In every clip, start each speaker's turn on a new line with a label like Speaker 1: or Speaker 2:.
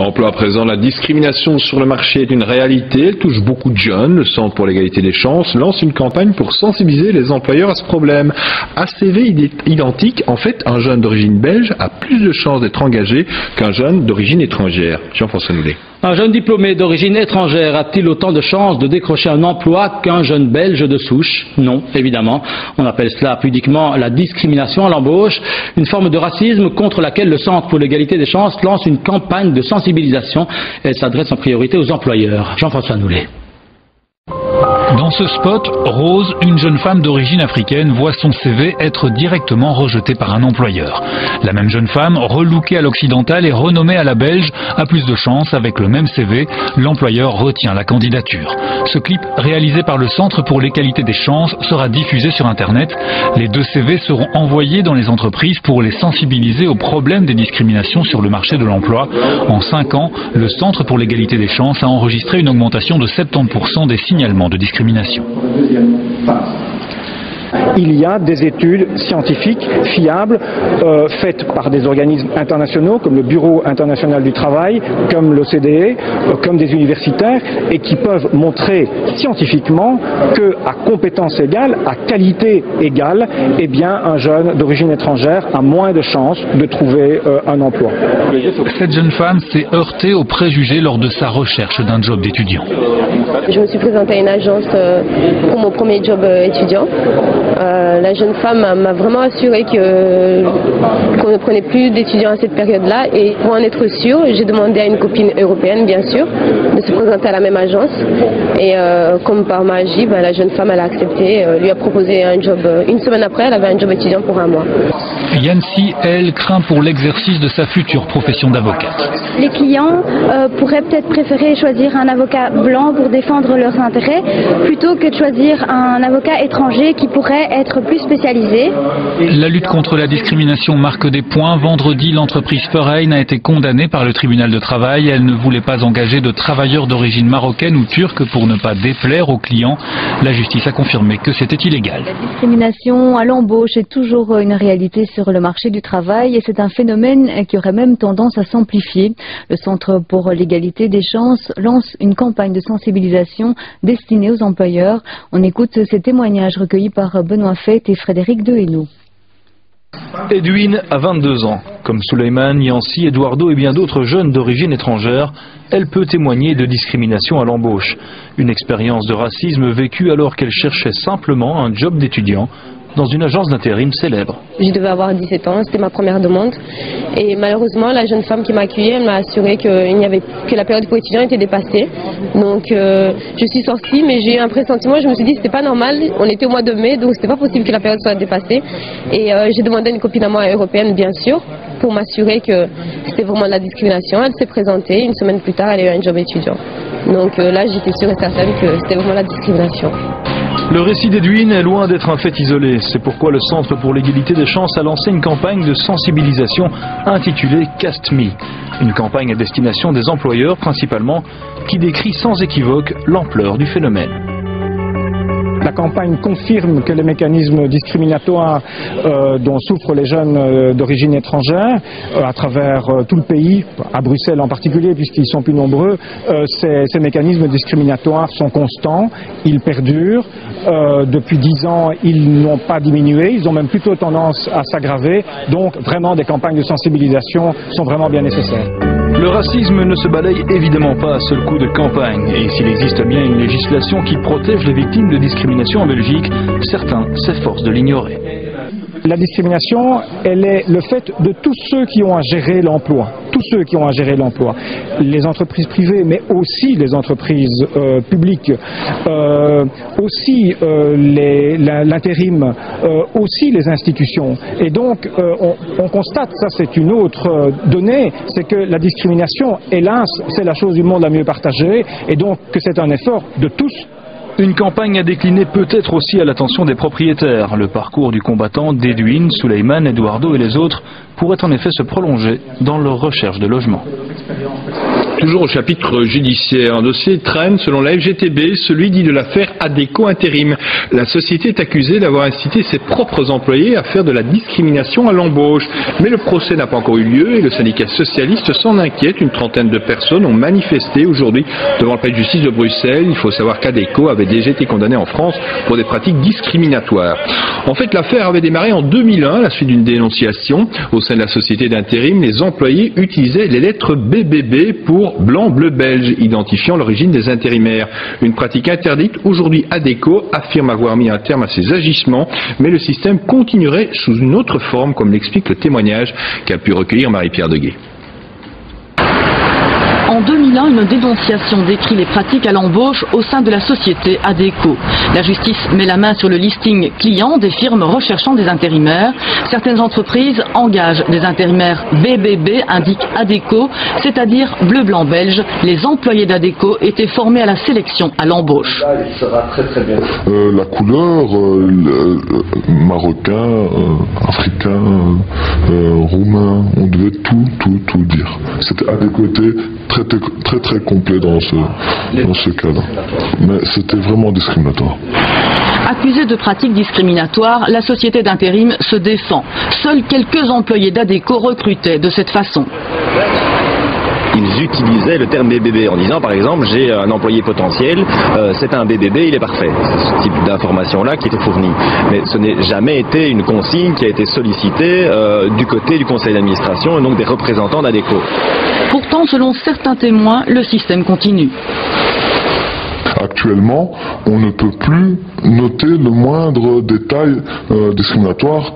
Speaker 1: Emploi à présent, la discrimination sur le marché est une réalité. Elle touche beaucoup de jeunes. Le Centre pour l'égalité des chances lance une campagne pour sensibiliser les employeurs à ce problème. À CV identique, en fait, un jeune d'origine belge a plus de chances d'être engagé qu'un jeune d'origine étrangère. Jean-François Noulet.
Speaker 2: Un jeune diplômé d'origine étrangère a-t-il autant de chances de décrocher un emploi qu'un jeune belge de souche? Non, évidemment. On appelle cela pudiquement la discrimination à l'embauche, une forme de racisme contre laquelle le Centre pour l'égalité des chances lance une campagne de sensibilisation. Elle s'adresse en priorité aux employeurs. Jean-François Noulet.
Speaker 3: Dans ce spot, Rose, une jeune femme d'origine africaine, voit son CV être directement rejeté par un employeur. La même jeune femme, relookée à l'occidental et renommée à la belge, a plus de chance avec le même CV. L'employeur retient la candidature. Ce clip, réalisé par le Centre pour l'égalité des chances, sera diffusé sur Internet. Les deux CV seront envoyés dans les entreprises pour les sensibiliser aux problèmes des discriminations sur le marché de l'emploi. En 5 ans, le Centre pour l'égalité des chances a enregistré une augmentation de 70% des signalements de discrimination.
Speaker 4: Il y a des études scientifiques fiables faites par des organismes internationaux comme le Bureau international du travail, comme l'OCDE, comme des universitaires et qui peuvent montrer scientifiquement qu'à compétence égale, à qualité égale, eh bien un jeune d'origine étrangère a moins de chances de trouver un emploi.
Speaker 3: Cette jeune femme s'est heurtée aux préjugés lors de sa recherche d'un job d'étudiant.
Speaker 5: Je me suis présentée à une agence pour mon premier job étudiant. La jeune femme m'a vraiment assuré qu'on ne prenait plus d'étudiants à cette période-là et pour en être sûre, j'ai demandé à une copine européenne bien sûr de se présenter à la même agence et comme par magie, la jeune femme elle a accepté, lui a proposé un job. Une semaine après, elle avait un job étudiant pour 1 mois.
Speaker 3: Yancy, elle, craint pour l'exercice de sa future profession d'avocate.
Speaker 6: Les clients pourraient peut-être préférer choisir un avocat blanc pour défendre leurs intérêts plutôt que de choisir un avocat étranger qui pourrait être plus spécialisé.
Speaker 3: La lutte contre la discrimination marque des points. Vendredi, l'entreprise Ferein a été condamnée par le tribunal de travail. Elle ne voulait pas engager de travailleurs d'origine marocaine ou turque pour ne pas déplaire aux clients. La justice a confirmé que c'était illégal.
Speaker 7: La discrimination à l'embauche est toujours une réalité sur le marché du travail et c'est un phénomène qui aurait même tendance à s'amplifier. Le Centre pour l'égalité des chances lance une campagne de sensibilisation destinée aux employeurs. On écoute ces témoignages recueillis par Benoît Fête et Frédéric Dehainaut.
Speaker 8: Edwin a 22 ans. Comme Souleymane, Yancy, Eduardo et bien d'autres jeunes d'origine étrangère, elle peut témoigner de discrimination à l'embauche. Une expérience de racisme vécue alors qu'elle cherchait simplement un job d'étudiant dans une agence d'intérim célèbre.
Speaker 5: Je devais avoir 17 ans, c'était ma première demande. Et malheureusement, la jeune femme qui m'a accueillie, elle m'a assuré que la période pour étudiants était dépassée. Donc je suis sortie, mais j'ai eu un pressentiment, je me suis dit que c'était pas normal. On était au mois de mai, donc c'était pas possible que la période soit dépassée. Et j'ai demandé à une copine à moi européenne, bien sûr, pour m'assurer que c'était vraiment de la discrimination. Elle s'est présentée, une semaine plus tard, elle a eu un job étudiant. Donc là, j'étais sûre et certaine que c'était vraiment la discrimination.
Speaker 8: Le récit d'Edwin est loin d'être un fait isolé. C'est pourquoi le Centre pour l'égalité des chances a lancé une campagne de sensibilisation intitulée Cast Me. Une campagne à destination des employeurs principalement, qui décrit sans équivoque l'ampleur du phénomène.
Speaker 4: La campagne confirme que les mécanismes discriminatoires dont souffrent les jeunes d'origine étrangère à travers tout le pays, à Bruxelles en particulier puisqu'ils sont plus nombreux, ces mécanismes discriminatoires sont constants, ils perdurent. Depuis 10 ans, ils n'ont pas diminué, ils ont même plutôt tendance à s'aggraver. Donc vraiment des campagnes de sensibilisation sont vraiment bien nécessaires.
Speaker 8: Le racisme ne se balaye évidemment pas à seul coup de campagne. Et s'il existe bien une législation qui protège les victimes de discrimination en Belgique, certains s'efforcent de l'ignorer.
Speaker 4: La discrimination, elle est le fait de tous ceux qui ont à gérer l'emploi. Tous ceux qui ont à gérer l'emploi. Les entreprises privées, mais aussi les entreprises publiques, aussi l'intérim, aussi les institutions. Et donc, on constate, ça c'est une autre donnée, c'est que la discrimination, hélas, c'est la chose du monde la mieux partagée, et donc que c'est un effort de tous
Speaker 8: Une campagne à décliner peut-être aussi à l'attention des propriétaires. Le parcours du combattant d'Edwin, Suleiman, Eduardo et les autres pourrait en effet se prolonger dans leur recherche de logement.
Speaker 1: Toujours au chapitre judiciaire, un dossier traîne selon la FGTB, celui dit de l'affaire Adecco Intérim. La société est accusée d'avoir incité ses propres employés à faire de la discrimination à l'embauche. Mais le procès n'a pas encore eu lieu et le syndicat socialiste s'en inquiète. Une trentaine de personnes ont manifesté aujourd'hui devant le palais de justice de Bruxelles. Il faut savoir qu'Adecco avait déjà été condamné en France pour des pratiques discriminatoires. En fait, l'affaire avait démarré en 2001 à la suite d'une dénonciation. Au sein de la société d'intérim, les employés utilisaient les lettres BBB pour blanc, bleu, belge, identifiant l'origine des intérimaires. Une pratique interdite. Aujourd'hui, Adecco affirme avoir mis un terme à ces agissements, mais le système continuerait sous une autre forme, comme l'explique le témoignage qu'a pu recueillir Marie-Pierre Deguet.
Speaker 9: En 2001, une dénonciation décrit les pratiques à l'embauche au sein de la société Adecco. La justice met la main sur le listing client des firmes recherchant des intérimaires. Certaines entreprises engagent des intérimaires BBB, indique Adecco, c'est-à-dire bleu, blanc, belge. Les employés d'Adecco étaient formés à la sélection à l'embauche.
Speaker 10: La couleur, marocain, africain, roumain, on devait tout dire. C'était Adecco était très complet dans ce cas-là. Mais c'était vraiment discriminatoire.
Speaker 9: Accusée de pratiques discriminatoires, la société d'intérim se défend. Seuls quelques employés d'Adecco recrutaient de cette façon.
Speaker 11: Ils utilisaient le terme BBB en disant par exemple j'ai un employé potentiel, c'est un BBB, il est parfait. C'est ce type d'information-là qui était fournie. Mais ce n'est jamais été une consigne qui a été sollicitée du côté du conseil d'administration et donc des représentants d'Adecco.
Speaker 9: Pourtant, selon certains témoins, le système continue.
Speaker 10: Actuellement, on ne peut plus noter le moindre détail discriminatoire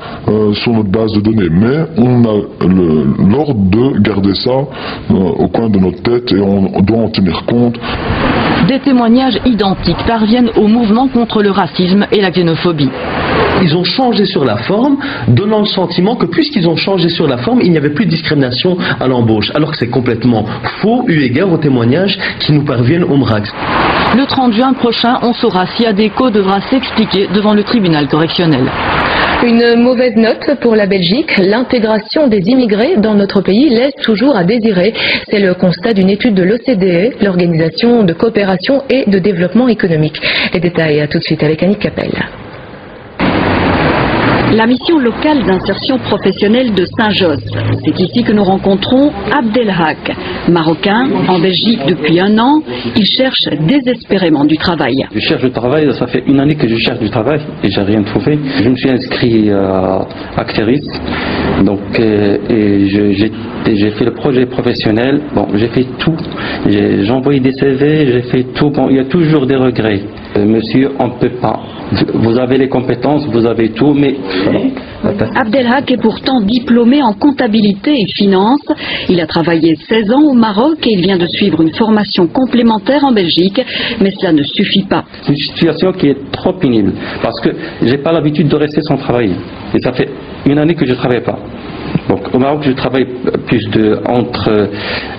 Speaker 10: sur notre base de données, mais on a l'ordre de garder ça au coin de notre tête et on doit en tenir compte.
Speaker 9: Des témoignages identiques parviennent au mouvement contre le racisme et la xénophobie.
Speaker 12: Ils ont changé sur la forme, donnant le sentiment que puisqu'ils ont changé sur la forme, il n'y avait plus de discrimination à l'embauche, alors que c'est complètement faux eu égard aux témoignages qui nous parviennent au MRAX.
Speaker 9: Le 30 juin prochain, on saura si Adecco devra s'expliquer devant le tribunal correctionnel.
Speaker 13: Une mauvaise note pour la Belgique. L'intégration des immigrés dans notre pays laisse toujours à désirer. C'est le constat d'une étude de l'OCDE, l'Organisation de coopération et de développement économique. Les détails tout de suite avec Annick Capel.
Speaker 14: La mission locale d'insertion professionnelle de Saint-Josse. C'est ici que nous rencontrons Abdelhak. Marocain, en Belgique depuis 1 an, il cherche désespérément du travail.
Speaker 15: Je cherche du travail, ça fait 1 année que je cherche du travail et j'ai rien trouvé. Je me suis inscrit à Acteris, donc j'ai fait le projet professionnel. Bon, j'ai fait tout. J'ai envoyé des CV, j'ai fait tout. Bon, il y a toujours des regrets. Monsieur, on ne peut pas. Vous avez les compétences, vous avez tout, mais...
Speaker 14: Abdelhak est pourtant diplômé en comptabilité et finance. Il a travaillé 16 ans au Maroc et il vient de suivre une formation complémentaire en Belgique, mais cela ne suffit pas.
Speaker 15: C'est une situation qui est trop pénible, parce que j'ai pas l'habitude de rester sans travailler. Et ça fait 1 année que je ne travaille pas. Donc au Maroc, je travaille entre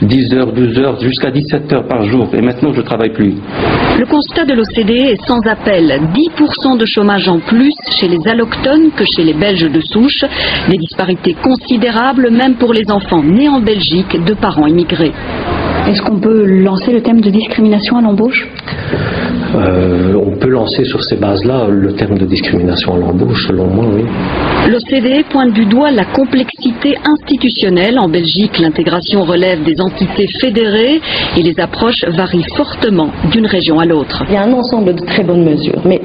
Speaker 15: 10 heures, 12 heures, jusqu'à 17 heures par jour. Et maintenant, je ne travaille plus.
Speaker 14: Le constat de l'OCDE est sans appel. 10% de chômage en plus chez les allochtones que chez les Belges de souche. Des disparités considérables, même pour les enfants nés en Belgique de parents immigrés.
Speaker 16: Est-ce qu'on peut lancer le thème de discrimination à l'embauche ?
Speaker 12: On peut lancer sur ces bases-là le terme de discrimination à l'embauche, selon moi, oui.
Speaker 14: L'OCDE pointe du doigt la complexité institutionnelle. En Belgique, l'intégration relève des entités fédérées et les approches varient fortement d'une région à l'autre.
Speaker 17: Il y a un ensemble de très bonnes mesures, mais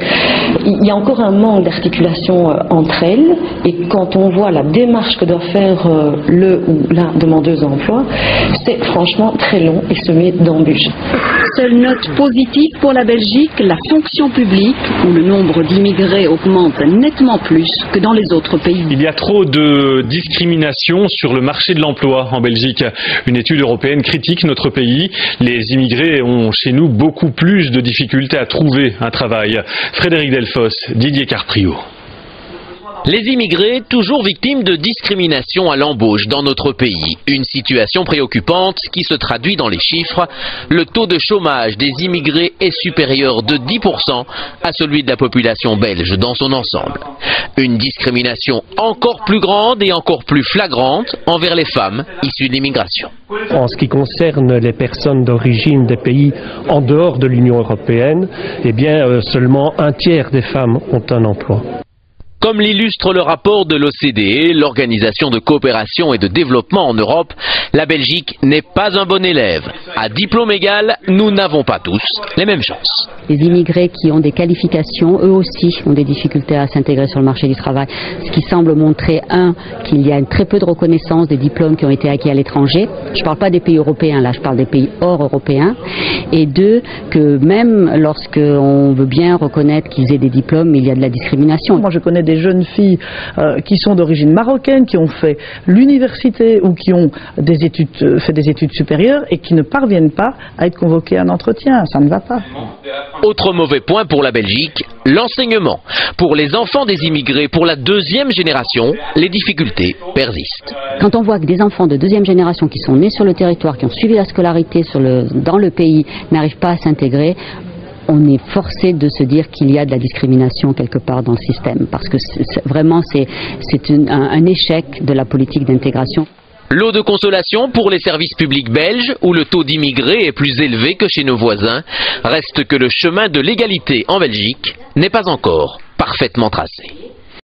Speaker 17: il y a encore un manque d'articulation entre elles. Et quand on voit la démarche que doit faire le ou la demandeuse d'emploi, c'est franchement très long et semé d'embûches.
Speaker 14: Seule note positive pour la Belgique, la fonction publique, où le nombre d'immigrés augmente nettement plus que dans les autres pays.
Speaker 18: Il y a trop de discrimination sur le marché de l'emploi en Belgique. Une étude européenne critique notre pays. Les immigrés ont chez nous beaucoup plus de difficultés à trouver un travail. Frédéric Delfosse, Didier Carprio.
Speaker 19: Les immigrés, toujours victimes de discrimination à l'embauche dans notre pays. Une situation préoccupante qui se traduit dans les chiffres. Le taux de chômage des immigrés est supérieur de 10% à celui de la population belge dans son ensemble. Une discrimination encore plus grande et encore plus flagrante envers les femmes issues de l'immigration.
Speaker 20: En ce qui concerne les personnes d'origine des pays en dehors de l'Union européenne, eh bien, seulement un tiers des femmes ont un emploi.
Speaker 19: Comme l'illustre le rapport de l'OCDE, l'Organisation de coopération et de développement en Europe, la Belgique n'est pas un bon élève. À diplôme égal, nous n'avons pas tous les mêmes chances.
Speaker 21: Les immigrés qui ont des qualifications, eux aussi, ont des difficultés à s'intégrer sur le marché du travail. Ce qui semble montrer, qu'il y a très peu de reconnaissance des diplômes qui ont été acquis à l'étranger. Je ne parle pas des pays européens, là, je parle des pays hors européens. Et deux, que même lorsqu'on veut bien reconnaître qu'ils aient des diplômes, il y a de la discrimination.
Speaker 22: Moi, je connais des jeunes filles qui sont d'origine marocaine, qui ont fait l'université ou qui ont fait des études supérieures et qui ne parviennent pas à être convoquées à un entretien. Ça ne va pas.
Speaker 19: Autre mauvais point pour la Belgique, l'enseignement. Pour les enfants des immigrés, pour la deuxième génération, les difficultés persistent.
Speaker 21: Quand on voit que des enfants de deuxième génération qui sont nés sur le territoire, qui ont suivi la scolarité dans le pays, n'arrivent pas à s'intégrer, on est forcé de se dire qu'il y a de la discrimination quelque part dans le système, parce que vraiment c'est un échec de la politique d'intégration.
Speaker 19: Lot de consolation pour les services publics belges, où le taux d'immigrés est plus élevé que chez nos voisins. Reste que le chemin de l'égalité en Belgique n'est pas encore parfaitement tracé.